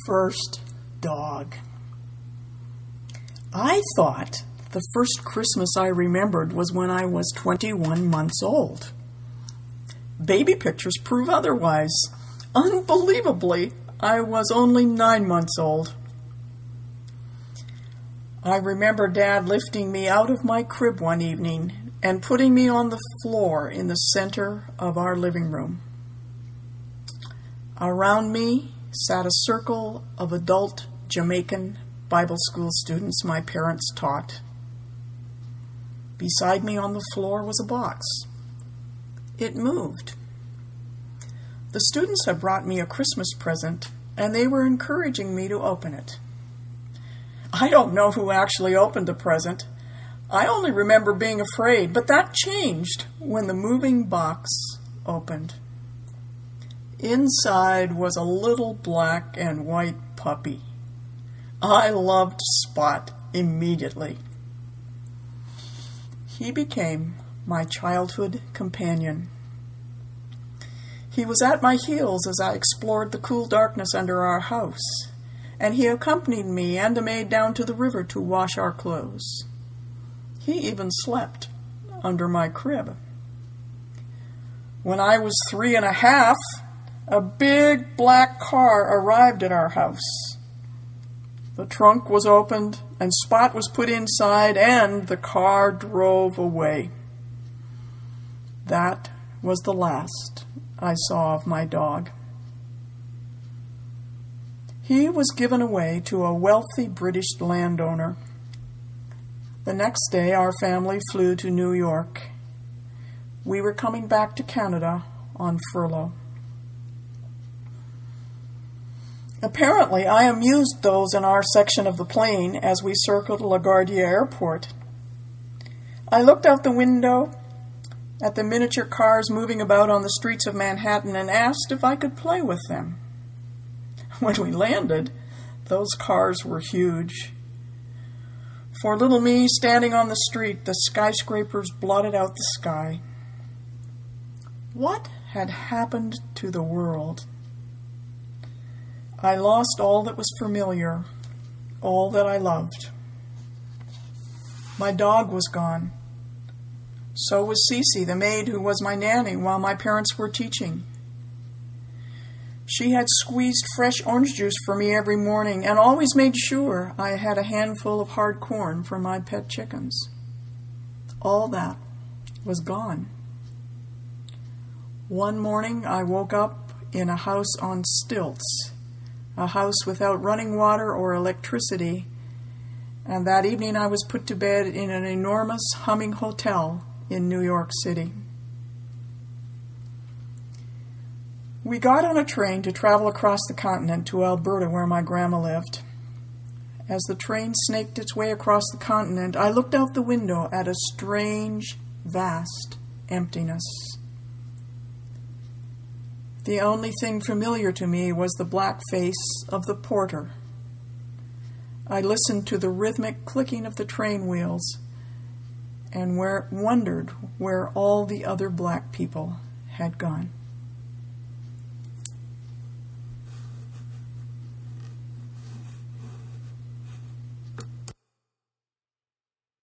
First dog. I thought the first Christmas I remembered was when I was 21 months old. Baby pictures prove otherwise. Unbelievably, I was only 9 months old. I remember Dad lifting me out of my crib one evening and putting me on the floor in the center of our living room. Around me sat a circle of adult Jamaican Bible school students my parents taught. Beside me on the floor was a box. It moved. The students had brought me a Christmas present, and they were encouraging me to open it. I don't know who actually opened the present. I only remember being afraid, but that changed when the moving box opened. Inside was a little black and white puppy. I loved Spot immediately. He became my childhood companion. He was at my heels as I explored the cool darkness under our house, and he accompanied me and the maid down to the river to wash our clothes. He even slept under my crib. When I was 3.5, a big black car arrived at our house. The trunk was opened, and Spot was put inside, and the car drove away. That was the last I saw of my dog. He was given away to a wealthy British landowner. The next day, our family flew to New York. We were coming back to Canada on furlough. Apparently, I amused those in our section of the plane as we circled LaGuardia Airport. I looked out the window at the miniature cars moving about on the streets of Manhattan and asked if I could play with them. When we landed, those cars were huge. For little me standing on the street, the skyscrapers blotted out the sky. What had happened to the world? I lost all that was familiar, all that I loved. My dog was gone. So was Cece, the maid who was my nanny while my parents were teaching. She had squeezed fresh orange juice for me every morning and always made sure I had a handful of hard corn for my pet chickens. All that was gone. One morning I woke up in a house on stilts, a house without running water or electricity, and that evening I was put to bed in an enormous humming hotel in New York City. We got on a train to travel across the continent to Alberta, where my grandma lived. As the train snaked its way across the continent, I looked out the window at a strange, vast emptiness. The only thing familiar to me was the black face of the porter. I listened to the rhythmic clicking of the train wheels and wondered where all the other black people had gone.